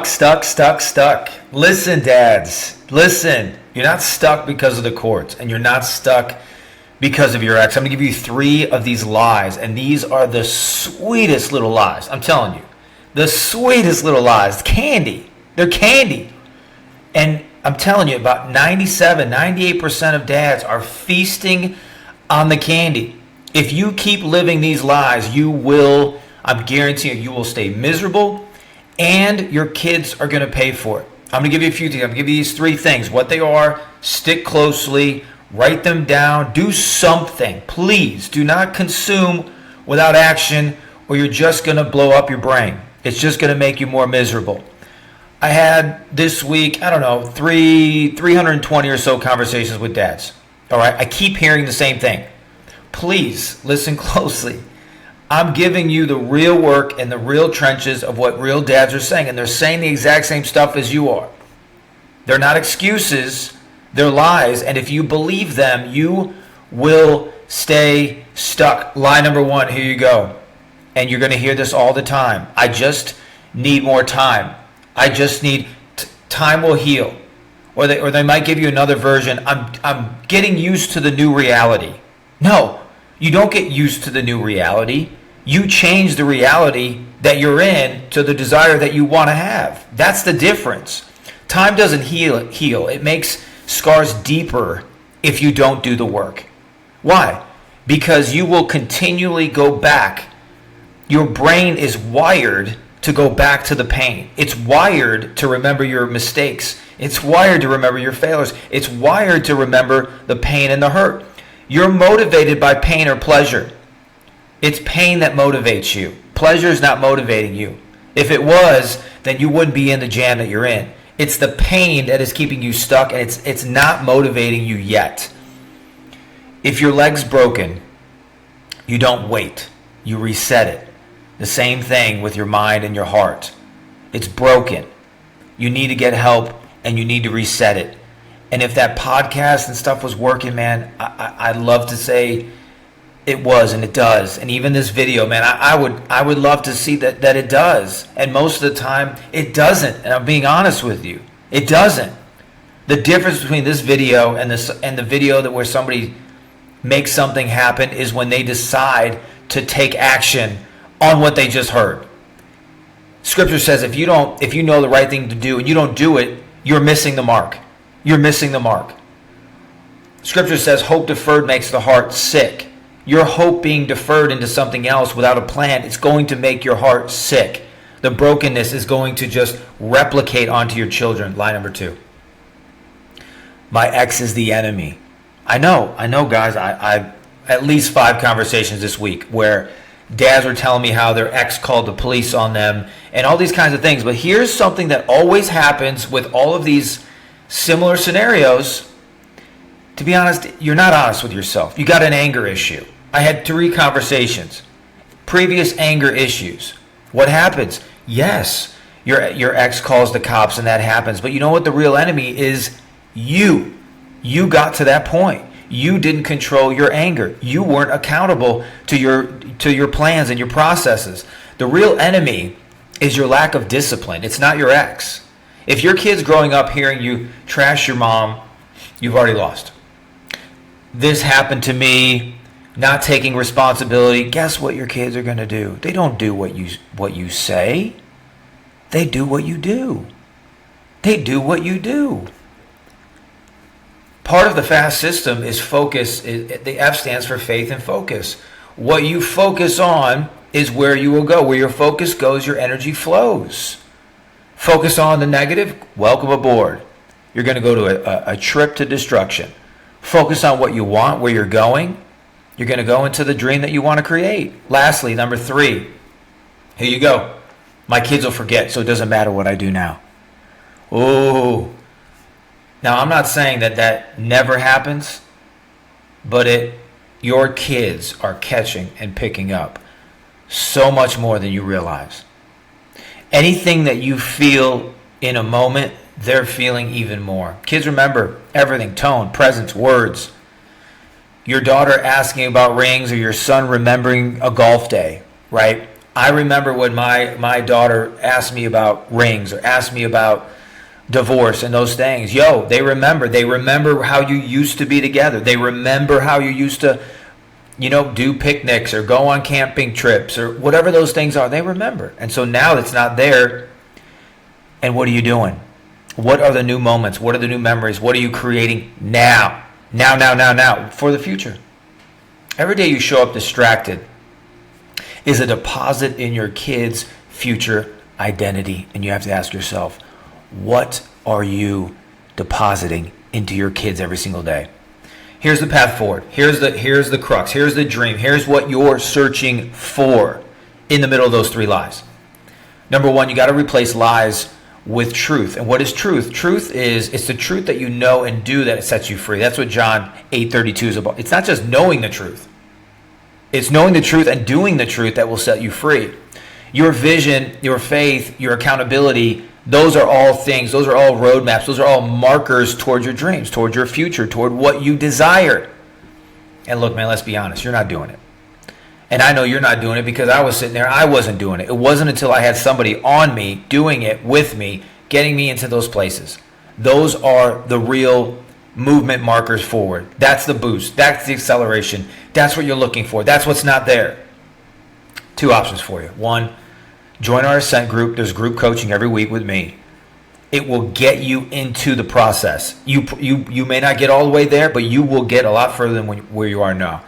Stuck. Listen, dads, listen. You're not stuck because of the courts, and you're not stuck because of your ex. I'm going to give you 3 of these lies, and these are the sweetest little lies. I'm telling you. The sweetest little lies. Candy. They're candy. And I'm telling you, about 98% of dads are feasting on the candy. If you keep living these lies, I'm guaranteeing you will stay miserable, and your kids are going to pay for it. I'm going to give you a few things. I'm going to give you these 3 things. What they are, stick closely, write them down, do something. Please do not consume without action, or you're just going to blow up your brain. It's just going to make you more miserable. I had this week, 320 or so conversations with dads. All right, I keep hearing the same thing. Please listen closely. I'm giving you the real work and the real trenches of what real dads are saying, and they're saying the exact same stuff as you are. They're not excuses, they're lies, and if you believe them, you will stay stuck. Lie number 1, here you go. And you're going to hear this all the time. I just need more time. I just need time will heal. Or they might give you another version. I'm getting used to the new reality. No, you don't get used to the new reality. You change the reality that you're in to the desire that you want to have. That's the difference. Time doesn't heal. It makes scars deeper if you don't do the work. Why? Because you will continually go back. Your brain is wired to go back to the pain. It's wired to remember your mistakes. It's wired to remember your failures. It's wired to remember the pain and the hurt. You're motivated by pain or pleasure. It's pain that motivates you. Pleasure is not motivating you. If it was, then you wouldn't be in the jam that you're in. It's the pain that is keeping you stuck, and it's not motivating you yet. If your leg's broken, you don't wait. You reset it. The same thing with your mind and your heart. It's broken. You need to get help, and you need to reset it. And if that podcast and stuff was working, man, I'd love to say it was, and it does. And even this video, man, I would love to see that it does. And most of the time, it doesn't. And I'm being honest with you. It doesn't. The difference between this video and the video where somebody makes something happen is when they decide to take action on what they just heard. Scripture says if you know the right thing to do and you don't do it, you're missing the mark. You're missing the mark. Scripture says hope deferred makes the heart sick. Your hope being deferred into something else without a plan, it's going to make your heart sick. The brokenness is going to just replicate onto your children. Lie number 2. My ex is the enemy. I know, guys. I've at least 5 conversations this week where dads were telling me how their ex called the police on them and all these kinds of things. But here's something that always happens with all of these similar scenarios. To be honest, you're not honest with yourself. You got an anger issue. I had 3 conversations. Previous anger issues. What happens? Yes, your ex calls the cops and that happens. But you know what the real enemy is? You. You got to that point. You didn't control your anger. You weren't accountable to your plans and your processes. The real enemy is your lack of discipline. It's not your ex. If your kid's growing up hearing you trash your mom, you've already lost. This happened to me, not taking responsibility. Guess what your kids are going to do? They don't do what you say. They do what you do. They do what you do. Part of the FAST system is focus. The F stands for faith and focus. What you focus on is where you will go. Where your focus goes, your energy flows. Focus on the negative, welcome aboard. You're going to go to a trip to destruction. Focus on what you want, where you're going. You're going to go into the dream that you want to create. Lastly, number 3. Here you go. My kids will forget, so it doesn't matter what I do now. Oh. Now, I'm not saying that never happens, but your kids are catching and picking up so much more than you realize. Anything that you feel in a moment, they're feeling even more. Kids remember everything: tone, presence, words. Your daughter asking about rings or your son remembering a golf day, right? I remember when my daughter asked me about rings or asked me about divorce and those things. Yo, they remember. They remember how you used to be together. They remember how you used to, do picnics or go on camping trips or whatever those things are. They remember. And so now it's not there. And what are you doing? What are the new moments? What are the new memories? What are you creating now? Now for the future. Every day you show up distracted is a deposit in your kid's future identity. And you have to ask yourself, what are you depositing into your kids every single day? Here's the path forward. Here's the crux. Here's the dream. Here's what you're searching for in the middle of those 3 lies. Number 1, you got to replace lies with truth. And what is truth? Truth is, it's the truth that you know and do that sets you free. That's what John 8:32 is about. It's not just knowing the truth. It's knowing the truth and doing the truth that will set you free. Your vision, your faith, your accountability, those are all things. Those are all roadmaps. Those are all markers toward your dreams, toward your future, toward what you desire. And look, man, let's be honest. You're not doing it. And I know you're not doing it because I was sitting there. I wasn't doing it. It wasn't until I had somebody on me, doing it with me, getting me into those places. Those are the real movement markers forward. That's the boost. That's the acceleration. That's what you're looking for. That's what's not there. 2 options for you. 1, join our Ascent group. There's group coaching every week with me. It will get you into the process. You may not get all the way there, but you will get a lot further than where you are now.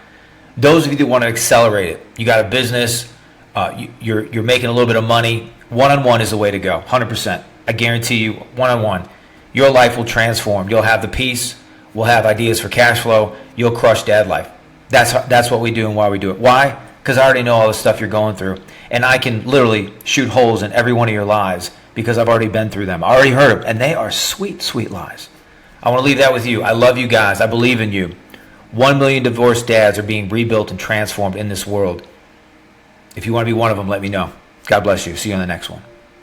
Those of you that want to accelerate it, you got a business, you're making a little bit of money, one-on-one is the way to go, 100%. I guarantee you, one-on-one, your life will transform. You'll have the peace. We'll have ideas for cash flow. You'll crush dad life. That's what we do and why we do it. Why? Because I already know all the stuff you're going through. And I can literally shoot holes in every one of your lies because I've already been through them. I already heard them. And they are sweet, sweet lies. I want to leave that with you. I love you guys. I believe in you. 1 million divorced dads are being rebuilt and transformed in this world. If you want to be one of them, let me know. God bless you. See you on the next one.